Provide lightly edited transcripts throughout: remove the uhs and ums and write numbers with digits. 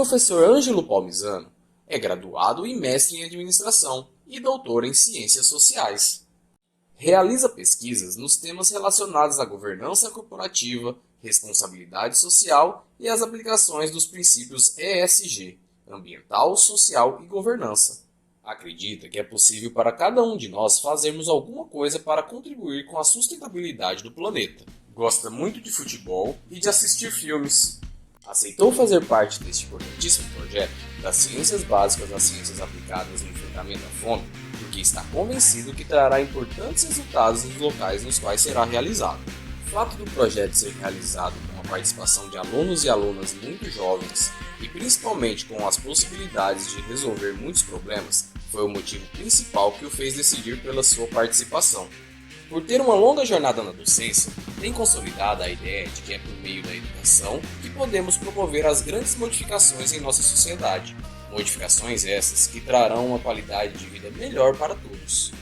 professor Ângelo Palmisano é graduado e mestre em administração e doutor em ciências sociais. Realiza pesquisas nos temas relacionados à governança corporativa, responsabilidade social e as aplicações dos princípios ESG, ambiental, social e governança. Acredita que é possível para cada um de nós fazermos alguma coisa para contribuir com a sustentabilidade do planeta. Gosta muito de futebol e de assistir filmes. Aceitou fazer parte deste importantíssimo projeto das ciências básicas às ciências aplicadas no enfrentamento à fome, porque está convencido que trará importantes resultados nos locais nos quais será realizado. O fato do projeto ser realizado com a participação de alunos e alunas muito jovens e principalmente com as possibilidades de resolver muitos problemas foi o motivo principal que o fez decidir pela sua participação. Por ter uma longa jornada na docência, tem consolidada a ideia de que é por meio da educação que podemos promover as grandes modificações em nossa sociedade. Modificações essas que trarão uma qualidade de vida melhor para todos.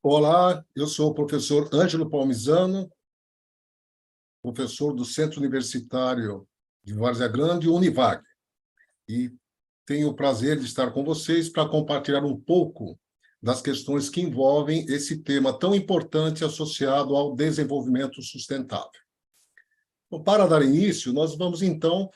Olá, eu sou o professor Ângelo Palmisano, professor do Centro Universitário de Várzea Grande, Univag, e tenho o prazer de estar com vocês para compartilhar um pouco das questões que envolvem esse tema tão importante associado ao desenvolvimento sustentável. Bom, para dar início, nós vamos, então,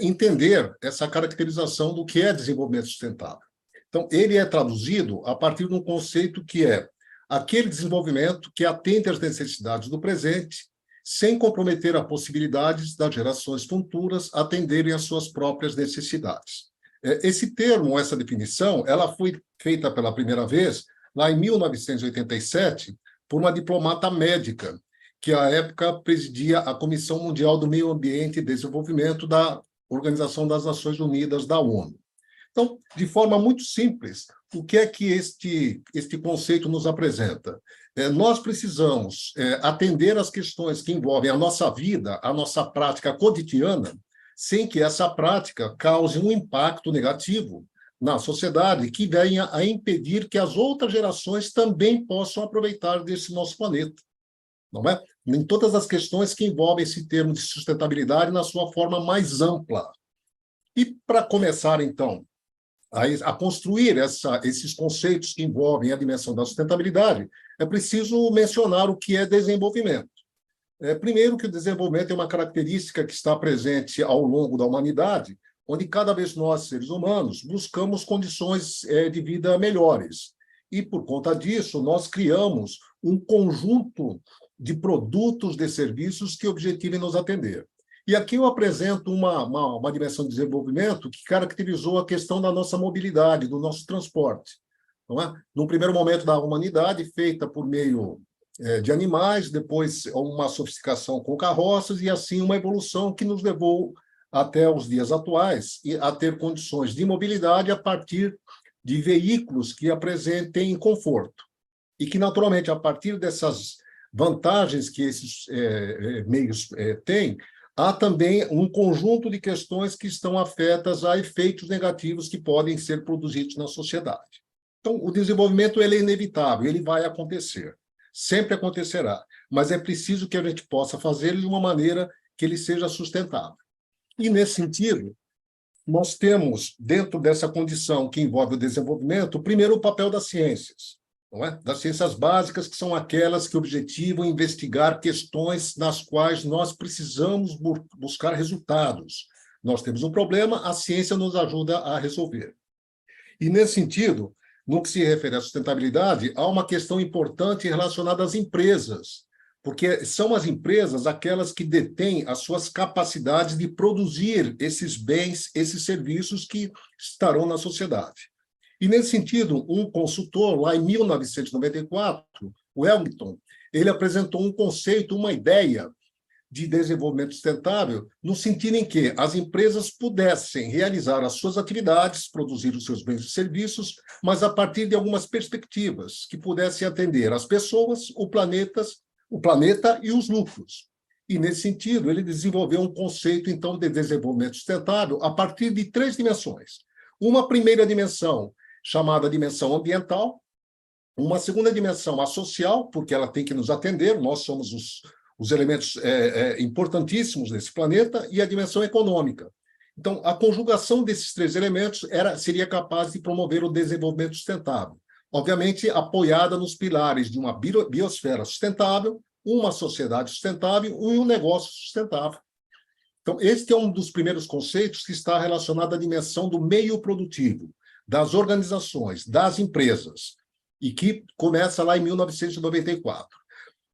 entender essa caracterização do que é desenvolvimento sustentável. Então, ele é traduzido a partir de um conceito que é aquele desenvolvimento que atende às necessidades do presente, sem comprometer a possibilidade das gerações futuras atenderem às suas próprias necessidades. Esse termo, essa definição, ela foi feita pela primeira vez lá em 1987 por uma diplomata médica, que à época presidia a Comissão Mundial do Meio Ambiente e Desenvolvimento da Organização das Nações Unidas, da ONU. Então, de forma muito simples, o que é que este conceito nos apresenta? Nós precisamos atender às questões que envolvem a nossa vida, a nossa prática cotidiana, sem que essa prática cause um impacto negativo na sociedade que venha a impedir que as outras gerações também possam aproveitar desse nosso planeta. Não é? Em todas as questões que envolvem esse termo de sustentabilidade na sua forma mais ampla. E para começar, então, a construir esses conceitos que envolvem a dimensão da sustentabilidade, é preciso mencionar o que é desenvolvimento. Primeiro, que o desenvolvimento é uma característica que está presente ao longo da humanidade, onde cada vez nós, seres humanos, buscamos condições de vida melhores. E, por conta disso, nós criamos um conjunto de produtos, de serviços que objetivem nos atender. E aqui eu apresento uma dimensão de desenvolvimento que caracterizou a questão da nossa mobilidade, do nosso transporte. Não é? Num primeiro momento da humanidade, feita por meio de animais, depois uma sofisticação com carroças, e assim uma evolução que nos levou até os dias atuais a ter condições de mobilidade a partir de veículos que apresentem conforto. E que, naturalmente, a partir dessas vantagens que esses meios têm, há também um conjunto de questões que estão afetas a efeitos negativos que podem ser produzidos na sociedade. Então, o desenvolvimento ele é inevitável, ele vai acontecer, sempre acontecerá, mas é preciso que a gente possa fazer de uma maneira que ele seja sustentável. E, nesse sentido, nós temos, dentro dessa condição que envolve o desenvolvimento, primeiro o papel das ciências. Não é? Das ciências básicas, que são aquelas que objetivam investigar questões nas quais nós precisamos buscar resultados. Nós temos um problema, a ciência nos ajuda a resolver. E, nesse sentido, no que se refere à sustentabilidade, há uma questão importante relacionada às empresas, porque são as empresas aquelas que detêm as suas capacidades de produzir esses bens, esses serviços que estarão na sociedade. E, nesse sentido, um consultor, lá em 1994, o Wellington, ele apresentou um conceito, uma ideia de desenvolvimento sustentável, no sentido em que as empresas pudessem realizar as suas atividades, produzir os seus bens e serviços, mas a partir de algumas perspectivas que pudessem atender as pessoas, o planeta e os lucros. E, nesse sentido, ele desenvolveu um conceito, então, de desenvolvimento sustentável a partir de 3 dimensões. Uma primeira dimensão, chamada dimensão ambiental, Uma segunda dimensão, a social, porque ela tem que nos atender, nós somos os elementos importantíssimos desse planeta, e a dimensão econômica. Então, a conjugação desses três elementos seria capaz de promover o desenvolvimento sustentável, obviamente apoiada nos pilares de uma biosfera sustentável, uma sociedade sustentável e um negócio sustentável. Então, este é um dos primeiros conceitos que está relacionado à dimensão do meio produtivo, das organizações, das empresas, e que começa lá em 1994.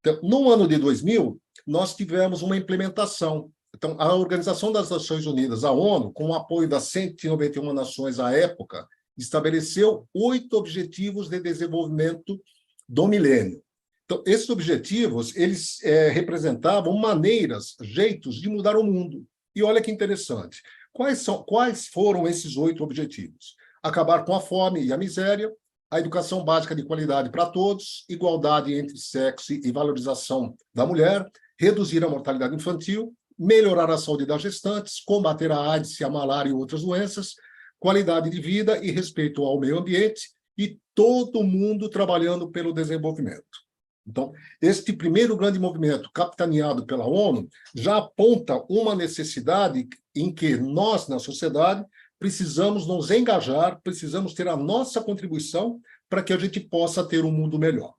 Então, no ano de 2000, nós tivemos uma implementação. Então, a Organização das Nações Unidas, a ONU, com o apoio das 191 nações à época, estabeleceu 8 objetivos de desenvolvimento do milênio. Então, esses objetivos, eles representavam maneiras, jeitos de mudar o mundo. E olha que interessante. Quais foram esses 8 objetivos? Acabar com a fome e a miséria, a educação básica de qualidade para todos, igualdade entre sexo e valorização da mulher, reduzir a mortalidade infantil, melhorar a saúde das gestantes, combater a AIDS, a malária e outras doenças, qualidade de vida e respeito ao meio ambiente, e todo mundo trabalhando pelo desenvolvimento. Então, este primeiro grande movimento, capitaneado pela ONU, já aponta uma necessidade em que nós, na sociedade, precisamos nos engajar, precisamos ter a nossa contribuição para que a gente possa ter um mundo melhor.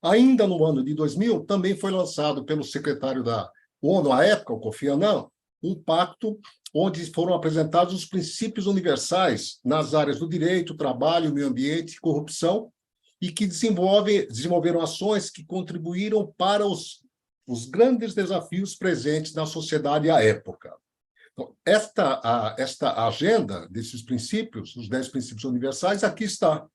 Ainda no ano de 2000, também foi lançado pelo secretário da ONU, à época, o Kofi Annan, um pacto onde foram apresentados os princípios universais nas áreas do direito, trabalho, meio ambiente e corrupção, e que desenvolveram ações que contribuíram para os grandes desafios presentes na sociedade à época. Então, esta agenda desses princípios, os 10 princípios universais, aqui está.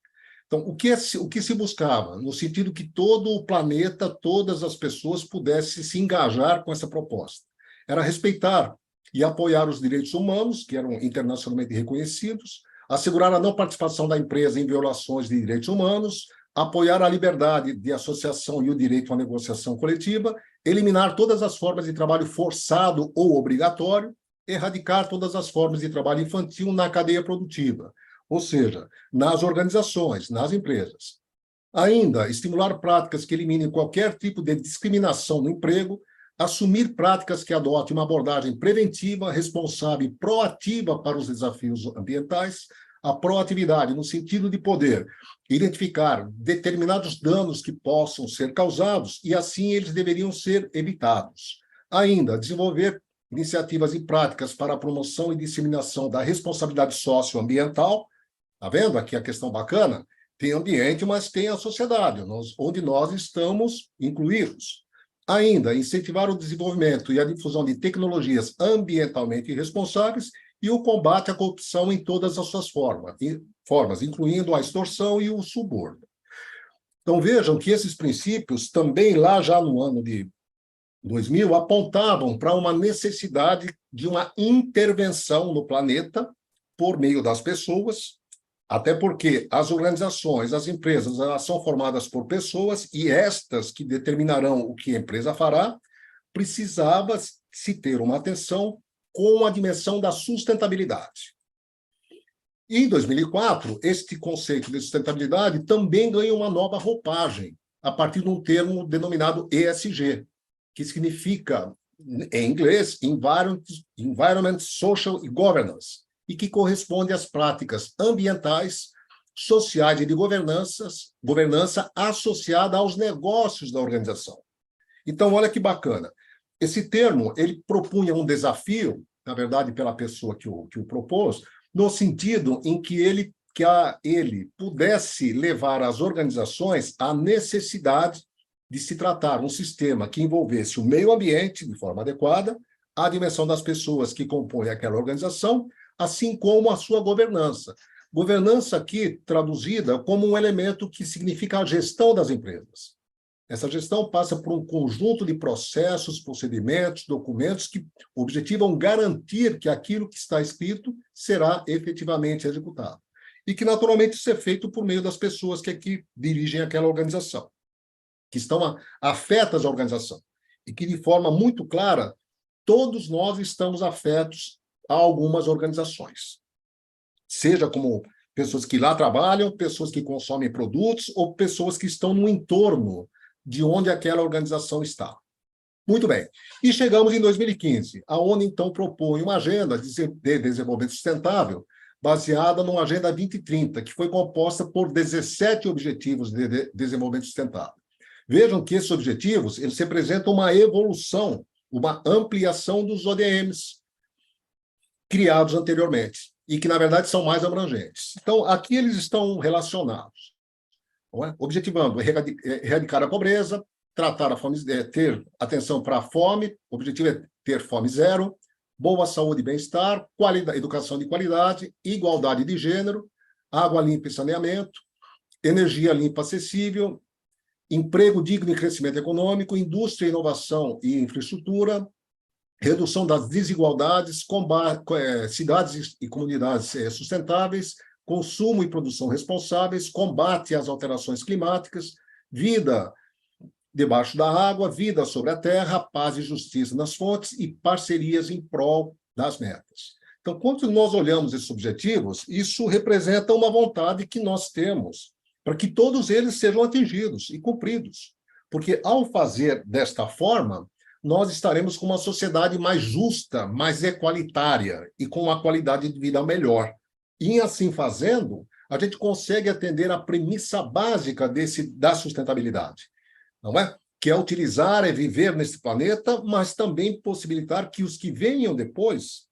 Então, o que se buscava? No sentido que todo o planeta, todas as pessoas pudessem se engajar com essa proposta. Era respeitar e apoiar os direitos humanos, que eram internacionalmente reconhecidos, assegurar a não participação da empresa em violações de direitos humanos, apoiar a liberdade de associação e o direito à negociação coletiva, eliminar todas as formas de trabalho forçado ou obrigatório, erradicar todas as formas de trabalho infantil na cadeia produtiva, ou seja, nas organizações, nas empresas. Ainda, estimular práticas que eliminem qualquer tipo de discriminação no emprego, assumir práticas que adotem uma abordagem preventiva, responsável e proativa para os desafios ambientais, a proatividade no sentido de poder identificar determinados danos que possam ser causados e, assim, eles deveriam ser evitados. Ainda, desenvolver iniciativas e práticas para a promoção e disseminação da responsabilidade socioambiental. Está vendo aqui a questão bacana? Tem ambiente, mas tem a sociedade, onde nós estamos incluídos. Ainda, incentivar o desenvolvimento e a difusão de tecnologias ambientalmente responsáveis e o combate à corrupção em todas as suas formas, incluindo a extorsão e o suborno. Então, vejam que esses princípios, também lá já no ano de 2000, apontavam para uma necessidade de uma intervenção no planeta por meio das pessoas, até porque as organizações, as empresas, elas são formadas por pessoas e estas que determinarão o que a empresa fará, precisava se ter uma atenção com a dimensão da sustentabilidade. E, em 2004, este conceito de sustentabilidade também ganha uma nova roupagem, a partir de um termo denominado ESG, que significa, em inglês, Environment, Social e Governance, e que corresponde às práticas ambientais, sociais e de governança associada aos negócios da organização. Então, olha que bacana. Esse termo, ele propunha um desafio, na verdade, pela pessoa que o propôs, no sentido em que ele pudesse levar as organizações à necessidade de se tratar um sistema que envolvesse o meio ambiente de forma adequada, a dimensão das pessoas que compõem aquela organização, assim como a sua governança. Governança aqui traduzida como um elemento que significa a gestão das empresas. Essa gestão passa por um conjunto de processos, procedimentos, documentos que objetivam garantir que aquilo que está escrito será efetivamente executado. E que, naturalmente, isso é feito por meio das pessoas que aqui dirigem aquela organização, que estão afetas à organização. E que, de forma muito clara, todos nós estamos afetos a algumas organizações. Seja como Pessoas que lá trabalham, pessoas que consomem produtos ou pessoas que estão no entorno de onde aquela organização está. Muito bem. E chegamos em 2015. A ONU, então, propõe uma agenda de desenvolvimento sustentável baseada numa Agenda 2030, que foi composta por 17 objetivos de desenvolvimento sustentável. Vejam que esses objetivos eles representam uma evolução, uma ampliação dos ODMs criados anteriormente, e que, na verdade, são mais abrangentes. Então, aqui eles estão relacionados, não é? Objetivando erradicar a pobreza, tratar a fome, ter atenção para a fome, o objetivo é ter fome zero, boa saúde e bem-estar, educação de qualidade, igualdade de gênero, água limpa e saneamento, energia limpa acessível, emprego digno e crescimento econômico, indústria, inovação e infraestrutura, redução das desigualdades, cidades e comunidades sustentáveis, consumo e produção responsáveis, combate às alterações climáticas, vida debaixo da água, vida sobre a terra, paz e justiça nas fontes e parcerias em prol das metas. Então, quando nós olhamos esses objetivos, isso representa uma vontade que nós temos para que todos eles sejam atingidos e cumpridos. Porque, ao fazer desta forma, nós estaremos com uma sociedade mais justa, mais equalitária e com uma qualidade de vida melhor. E, assim fazendo, a gente consegue atender a premissa básica da sustentabilidade, não é? Que é utilizar, é viver nesse planeta, mas também possibilitar que os que venham depois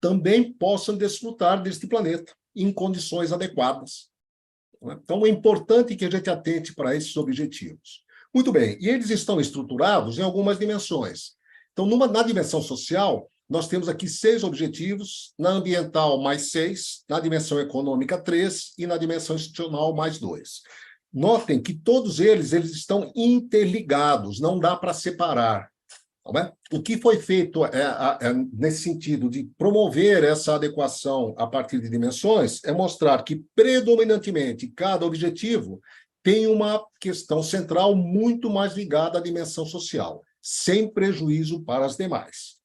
também possam desfrutar deste planeta em condições adequadas. Não é? Então, é importante que a gente atente para esses objetivos. Muito bem, e eles estão estruturados em algumas dimensões. Então, na dimensão social, nós temos aqui 6 objetivos, na ambiental mais 6, na dimensão econômica 3 e na dimensão institucional mais 2. Notem que todos eles estão interligados, não dá para separar. Não é? O que foi feito nesse sentido de promover essa adequação a partir de dimensões é mostrar que, predominantemente, cada objetivo tem uma questão central muito mais ligada à dimensão social, sem prejuízo para as demais.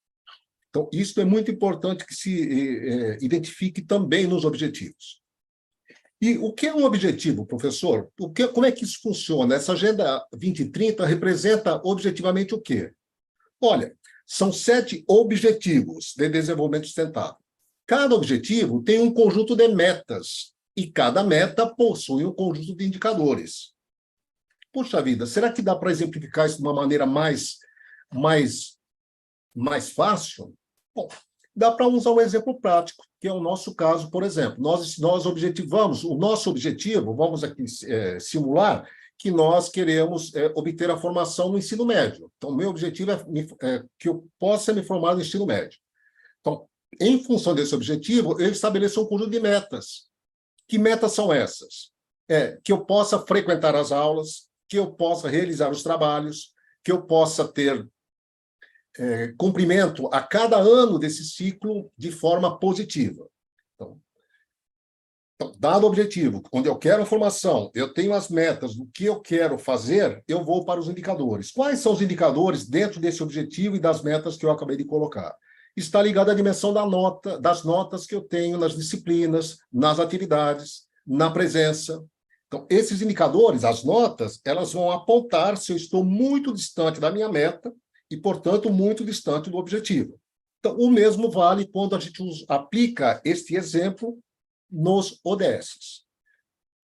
Então, isso é muito importante que se identifique também nos objetivos. E o que é um objetivo, professor? Como é que isso funciona? Essa Agenda 2030 representa objetivamente o quê? Olha, são 7 objetivos de desenvolvimento sustentável. Cada objetivo tem um conjunto de metas, e cada meta possui um conjunto de indicadores. Puxa vida, será que dá para exemplificar isso de uma maneira mais fácil? Bom, dá para usar um exemplo prático, que é o nosso caso, por exemplo. Nós objetivamos, o nosso objetivo, vamos aqui simular, que nós queremos obter a formação no ensino médio. Então, o meu objetivo é que eu possa me formar no ensino médio. Então, em função desse objetivo, eu estabeleço um conjunto de metas. Que metas são essas? Que eu possa frequentar as aulas, que eu possa realizar os trabalhos, que eu possa ter cumprimento a cada ano desse ciclo de forma positiva. Então, dado o objetivo, onde eu quero a formação, eu tenho as metas do que eu quero fazer, eu vou para os indicadores. Quais são os indicadores dentro desse objetivo e das metas que eu acabei de colocar? Está ligado à dimensão das notas que eu tenho nas disciplinas, nas atividades, na presença. Então, esses indicadores, as notas, elas vão apontar se eu estou muito distante da minha meta e, portanto, muito distante do objetivo. Então, o mesmo vale quando a gente aplica este exemplo nos ODS.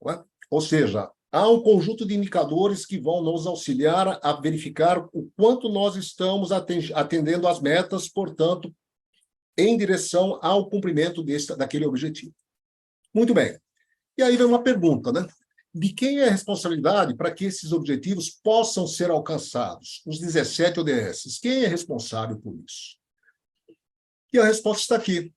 Não é? Ou seja, há um conjunto de indicadores que vão nos auxiliar a verificar o quanto nós estamos atendendo às metas, portanto, em direção ao cumprimento daquele objetivo. Muito bem. E aí vem uma pergunta, né? De quem é a responsabilidade para que esses objetivos possam ser alcançados? Os 17 ODS. Quem é responsável por isso? E a resposta está aqui.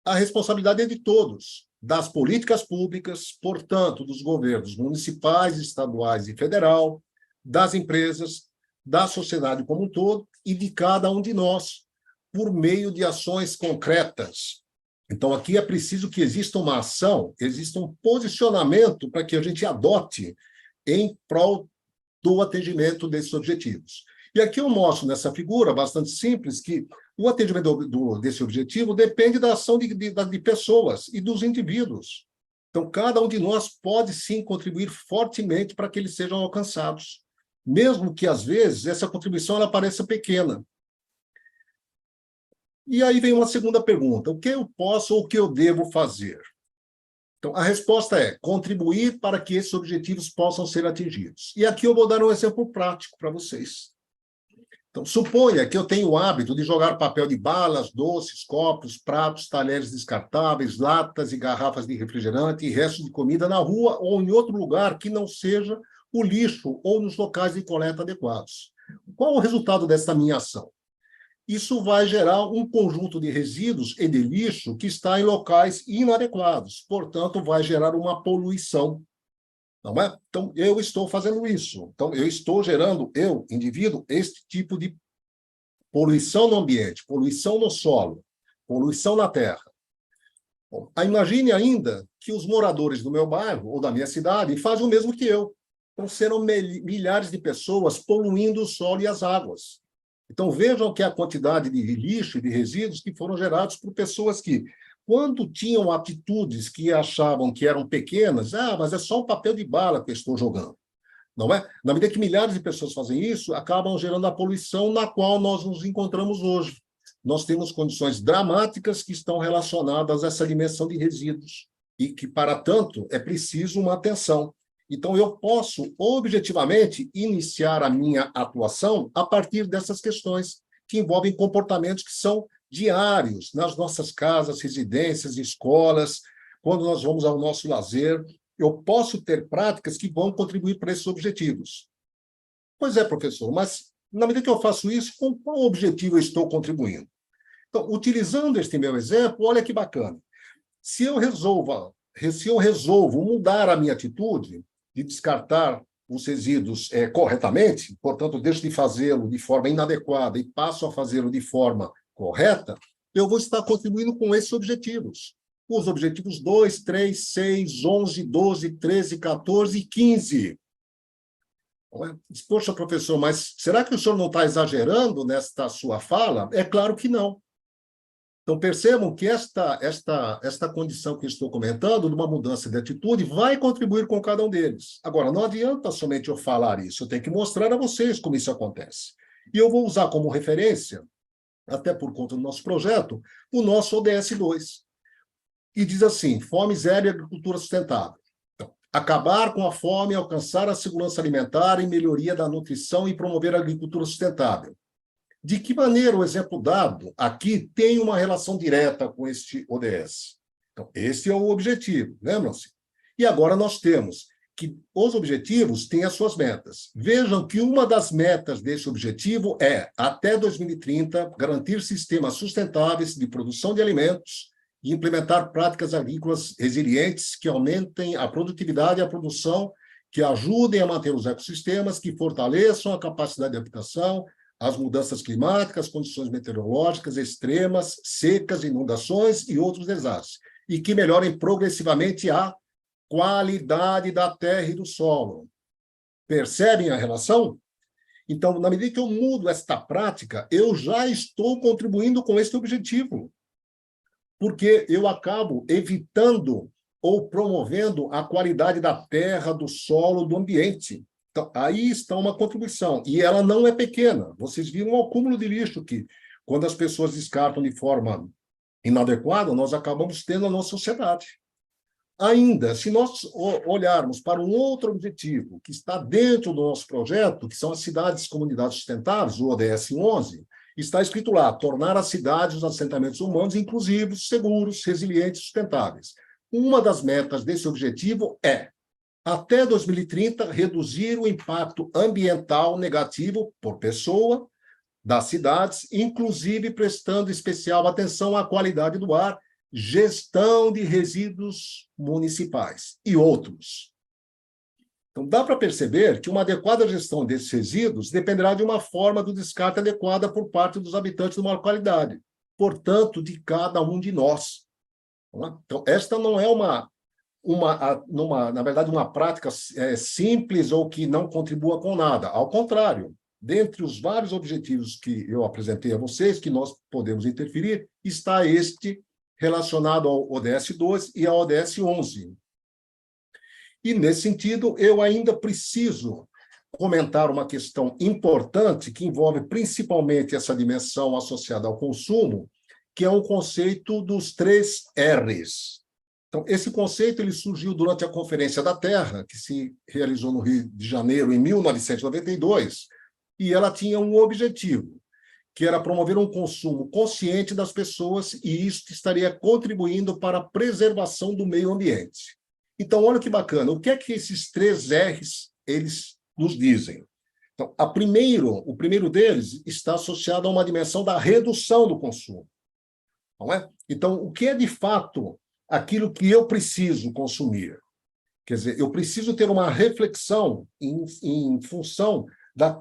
A responsabilidade é de todos, das políticas públicas, portanto, dos governos municipais, estaduais e federal, das empresas, da sociedade como um todo e de cada um de nós, por meio de ações concretas. Então, aqui é preciso que exista uma ação, exista um posicionamento para que a gente adote em prol do atingimento desses objetivos. E aqui eu mostro nessa figura bastante simples que O atendimento desse objetivo depende da ação de pessoas e dos indivíduos. Então, cada um de nós pode, sim, contribuir fortemente para que eles sejam alcançados, mesmo que, às vezes, essa contribuição ela pareça pequena. E aí vem uma segunda pergunta: o que eu posso ou o que eu devo fazer? Então, a resposta é contribuir para que esses objetivos possam ser atingidos. E aqui eu vou dar um exemplo prático para vocês. Então, suponha que eu tenho o hábito de jogar papel de balas, doces, copos, pratos, talheres descartáveis, latas e garrafas de refrigerante e restos de comida na rua ou em outro lugar que não seja o lixo ou nos locais de coleta adequados. Qual o resultado dessa minha ação? Isso vai gerar um conjunto de resíduos e de lixo que está em locais inadequados, portanto, vai gerar uma poluição. Não é? Então, eu estou fazendo isso. Então, eu estou gerando, eu, indivíduo, este tipo de poluição no ambiente, poluição no solo, poluição na terra. Bom, imagine ainda que os moradores do meu bairro ou da minha cidade fazem o mesmo que eu. Então, serão milhares de pessoas poluindo o solo e as águas. Então, vejam que a quantidade de lixo e de resíduos que foram gerados por pessoas que, quando tinham atitudes que achavam que eram pequenas, mas é só um papel de bala que eu estou jogando, não é? Na medida que milhares de pessoas fazem isso, acabam gerando a poluição na qual nós nos encontramos hoje. Nós temos condições dramáticas que estão relacionadas a essa dimensão de resíduos e que, para tanto, é preciso uma atenção. Então, eu posso, objetivamente, iniciar a minha atuação a partir dessas questões que envolvem comportamentos que são diários nas nossas casas, residências, escolas, quando nós vamos ao nosso lazer. Eu posso ter práticas que vão contribuir para esses objetivos. Pois é, professor, mas na medida que eu faço isso, com qual objetivo eu estou contribuindo? Então, utilizando este meu exemplo, olha que bacana. Se eu resolvo mudar a minha atitude de descartar os resíduos corretamente, portanto, deixo de fazê-lo de forma inadequada e passo a fazê-lo de forma correta, eu vou estar contribuindo com esses objetivos. Os objetivos 2, 3, 6, 11, 12, 13, 14 e 15. Poxa, professor, mas será que o senhor não está exagerando nesta sua fala? É claro que não. Então, percebam que esta condição que eu estou comentando, de uma mudança de atitude, vai contribuir com cada um deles. Agora, não adianta somente eu falar isso, eu tenho que mostrar a vocês como isso acontece. E eu vou usar como referência, até por conta do nosso projeto, o nosso ODS 2. E diz assim: fome zero e agricultura sustentável. Então, acabar com a fome, alcançar a segurança alimentar e melhoria da nutrição e promover a agricultura sustentável. De que maneira o exemplo dado aqui tem uma relação direta com este ODS? Então, esse é o objetivo, lembram-se? E agora nós temos que os objetivos têm as suas metas. Vejam que uma das metas desse objetivo é, até 2030, garantir sistemas sustentáveis de produção de alimentos e implementar práticas agrícolas resilientes que aumentem a produtividade e a produção, que ajudem a manter os ecossistemas, que fortaleçam a capacidade de adaptação, as mudanças climáticas, condições meteorológicas extremas, secas, inundações e outros desastres, e que melhorem progressivamente a qualidade da terra e do solo. Percebem a relação? Então, na medida que eu mudo esta prática, eu já estou contribuindo com esse objetivo, porque eu acabo evitando ou promovendo a qualidade da terra, do solo, do ambiente. Então, aí está uma contribuição, e ela não é pequena. Vocês viram o acúmulo de lixo que, quando as pessoas descartam de forma inadequada, nós acabamos tendo na nossa sociedade. Ainda, se nós olharmos para um outro objetivo que está dentro do nosso projeto, que são as cidades e comunidades sustentáveis, o ODS 11, está escrito lá: tornar as cidades e os assentamentos humanos inclusivos, seguros, resilientes e sustentáveis. Uma das metas desse objetivo é, até 2030, reduzir o impacto ambiental negativo por pessoa das cidades, inclusive prestando especial atenção à qualidade do ar, gestão de resíduos municipais e outros. Então, dá para perceber que uma adequada gestão desses resíduos dependerá de uma forma do descarte adequada por parte dos habitantes de uma localidade, portanto, de cada um de nós. Então, esta não é na verdade, uma prática simples ou que não contribua com nada. Ao contrário, dentre os vários objetivos que eu apresentei a vocês, que nós podemos interferir, está este relacionado ao ODS 2 e ao ODS 11. E, nesse sentido, eu ainda preciso comentar uma questão importante que envolve principalmente essa dimensão associada ao consumo, que é o conceito dos 3 R's. Então, esse conceito ele surgiu durante a Conferência da Terra, que se realizou no Rio de Janeiro, em 1992, e ela tinha um objetivo, que era promover um consumo consciente das pessoas, e isso estaria contribuindo para a preservação do meio ambiente. Então, olha que bacana, o que é que esses 3 R's eles nos dizem? Então, o primeiro deles está associado a uma dimensão da redução do consumo. Não é? Então, o que é, de fato, aquilo que eu preciso consumir? Quer dizer, eu preciso ter uma reflexão em função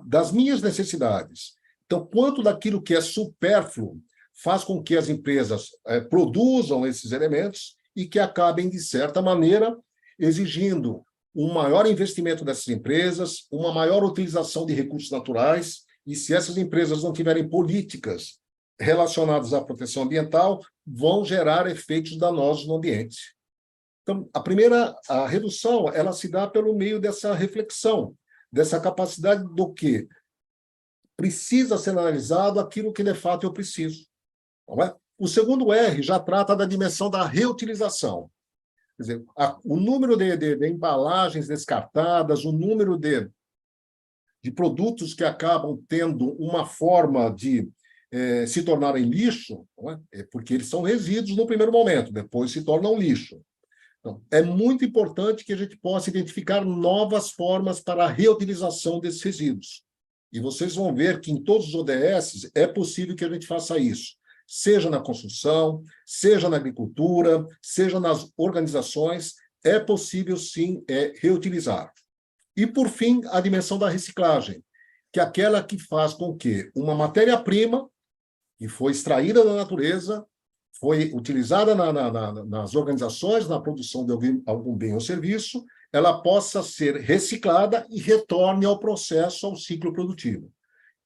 das minhas necessidades. Então, quanto daquilo que é supérfluo faz com que as empresas produzam esses elementos e que acabem, de certa maneira, exigindo um maior investimento dessas empresas, uma maior utilização de recursos naturais, e se essas empresas não tiverem políticas relacionadas à proteção ambiental, vão gerar efeitos danosos no ambiente. Então, a redução, ela se dá pelo meio dessa reflexão, dessa capacidade do que precisa ser analisado aquilo que, de fato, eu preciso. Não é? O segundo R já trata da dimensão da reutilização. Quer dizer, o número de embalagens descartadas, o número de produtos que acabam tendo uma forma de se tornarem lixo, não é? Porque eles são resíduos no primeiro momento, depois se tornam lixo. Então, é muito importante que a gente possa identificar novas formas para a reutilização desses resíduos. E vocês vão ver que em todos os ODS é possível que a gente faça isso, seja na construção, seja na agricultura, seja nas organizações, é possível, sim, reutilizar. E, por fim, a dimensão da reciclagem, que é aquela que faz com que uma matéria-prima que foi extraída da natureza, foi utilizada nas organizações, na produção de algum bem ou serviço, ela possa ser reciclada e retorne ao processo, ao ciclo produtivo,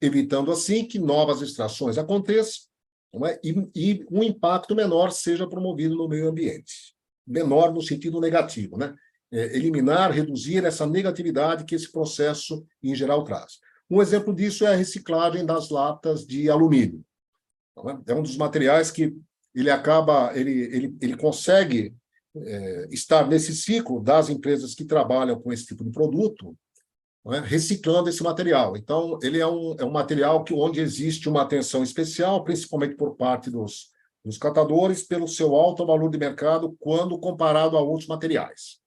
evitando, assim, que novas extrações aconteçam, não é? E um impacto menor seja promovido no meio ambiente. Menor no sentido negativo, né? Eliminar, reduzir essa negatividade que esse processo, em geral, traz. Um exemplo disso é a reciclagem das latas de alumínio. É um dos materiais que ele consegue estar nesse ciclo das empresas que trabalham com esse tipo de produto, não é? Reciclando esse material. Então, ele é um material onde existe uma atenção especial, principalmente por parte dos catadores, pelo seu alto valor de mercado quando comparado a outros materiais.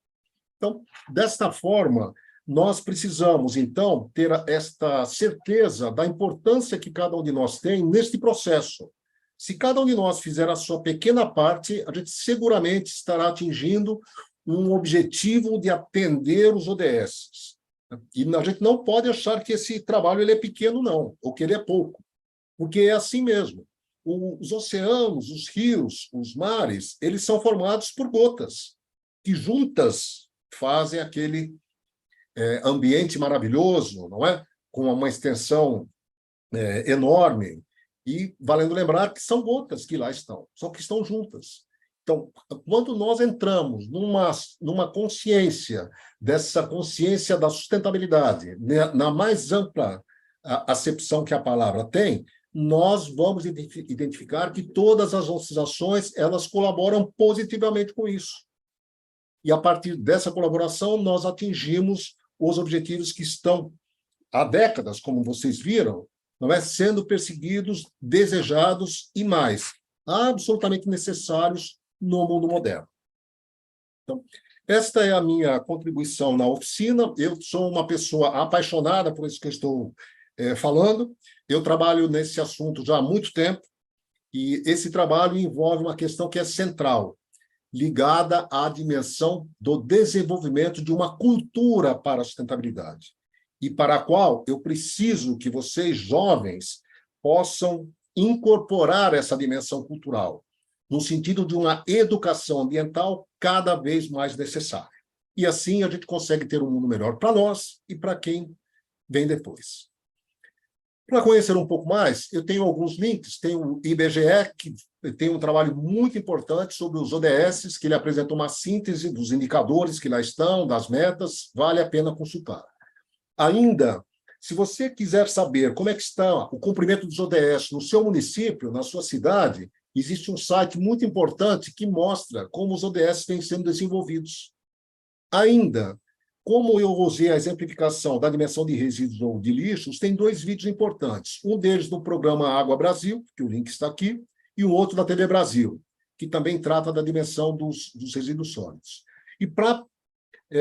Então, desta forma, nós precisamos, então, ter esta certeza da importância que cada um de nós tem neste processo. Se cada um de nós fizer a sua pequena parte, a gente seguramente estará atingindo um objetivo de atender os ODS. E a gente não pode achar que esse trabalho ele é pequeno, não, ou que ele é pouco, porque é assim mesmo. Os oceanos, os rios, os mares, eles são formados por gotas, que juntas fazem aquele ambiente maravilhoso, não é? Com uma extensão enorme. E valendo lembrar que são gotas que lá estão, só que estão juntas. Então, quando nós entramos numa consciência, dessa consciência da sustentabilidade, na mais ampla acepção que a palavra tem, nós vamos identificar que todas as nossas ações, elas colaboram positivamente com isso. E, a partir dessa colaboração, nós atingimos os objetivos que estão há décadas, como vocês viram, não é, sendo perseguidos, desejados e mais, absolutamente necessários no mundo moderno. Então, esta é a minha contribuição na oficina. Eu sou uma pessoa apaixonada por isso que eu estou falando. Eu trabalho nesse assunto já há muito tempo e esse trabalho envolve uma questão que é central, ligada à dimensão do desenvolvimento de uma cultura para a sustentabilidade, e para a qual eu preciso que vocês, jovens, possam incorporar essa dimensão cultural, no sentido de uma educação ambiental cada vez mais necessária. E assim a gente consegue ter um mundo melhor para nós e para quem vem depois. Para conhecer um pouco mais, eu tenho alguns links. Tem o IBGE, que tem um trabalho muito importante sobre os ODS, que ele apresenta uma síntese dos indicadores que lá estão, das metas, vale a pena consultar. Ainda, se você quiser saber como é que está o cumprimento dos ODS no seu município, na sua cidade, existe um site muito importante que mostra como os ODS têm sendo desenvolvidos. Ainda, como eu usei a exemplificação da dimensão de resíduos ou de lixos, tem 2 vídeos importantes. Um deles no programa Água Brasil, que o link está aqui, e o outro da TV Brasil, que também trata da dimensão dos resíduos sólidos. E para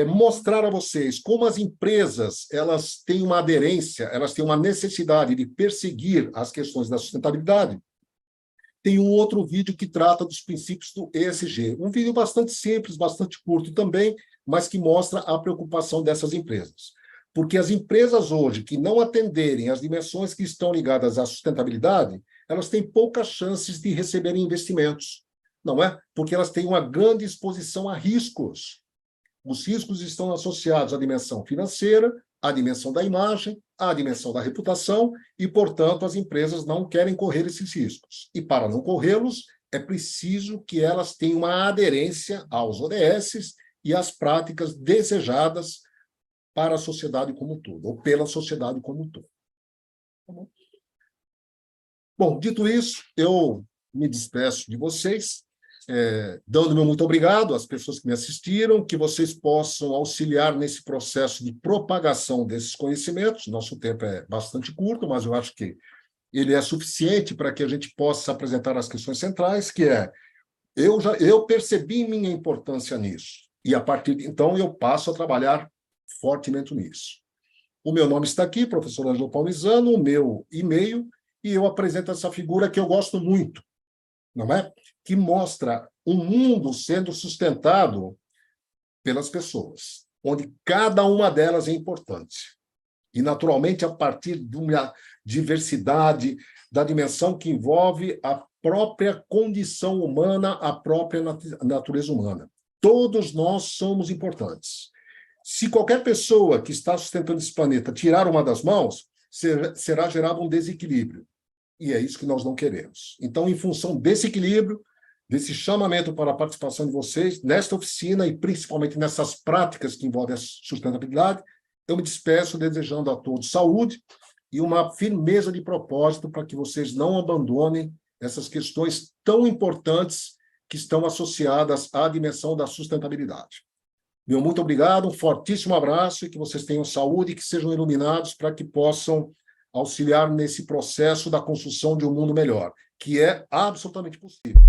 mostrar a vocês como as empresas elas têm uma aderência, elas têm uma necessidade de perseguir as questões da sustentabilidade, tem um outro vídeo que trata dos princípios do ESG. Um vídeo bastante simples, bastante curto também, mas que mostra a preocupação dessas empresas. Porque as empresas hoje que não atenderem às dimensões que estão ligadas à sustentabilidade, elas têm poucas chances de receberem investimentos, não é? Porque elas têm uma grande exposição a riscos. Os riscos estão associados à dimensão financeira, à dimensão da imagem, à dimensão da reputação e, portanto, as empresas não querem correr esses riscos. E, para não corrê-los, é preciso que elas tenham uma aderência aos ODS e às práticas desejadas para a sociedade como um todo, ou pela sociedade como um todo. Bom, dito isso, eu me despeço de vocês, dando meu muito obrigado às pessoas que me assistiram, que vocês possam auxiliar nesse processo de propagação desses conhecimentos. Nosso tempo é bastante curto, mas eu acho que ele é suficiente para que a gente possa apresentar as questões centrais, que é, eu percebi minha importância nisso, e a partir de então eu passo a trabalhar fortemente nisso. O meu nome está aqui, professor Ângelo Palmisano, o meu e-mail, e eu apresento essa figura que eu gosto muito, não é? Que mostra um mundo sendo sustentado pelas pessoas, onde cada uma delas é importante. E, naturalmente, a partir de uma diversidade, da dimensão que envolve a própria condição humana, a própria natureza humana. Todos nós somos importantes. Se qualquer pessoa que está sustentando esse planeta tirar uma das mãos, será gerado um desequilíbrio. E é isso que nós não queremos. Então, em função desse equilíbrio, desse chamamento para a participação de vocês, nesta oficina e principalmente nessas práticas que envolvem a sustentabilidade, eu me despeço desejando a todos saúde e uma firmeza de propósito para que vocês não abandonem essas questões tão importantes que estão associadas à dimensão da sustentabilidade. Meu muito obrigado, um fortíssimo abraço e que vocês tenham saúde e que sejam iluminados para que possam auxiliar nesse processo da construção de um mundo melhor, que é absolutamente possível.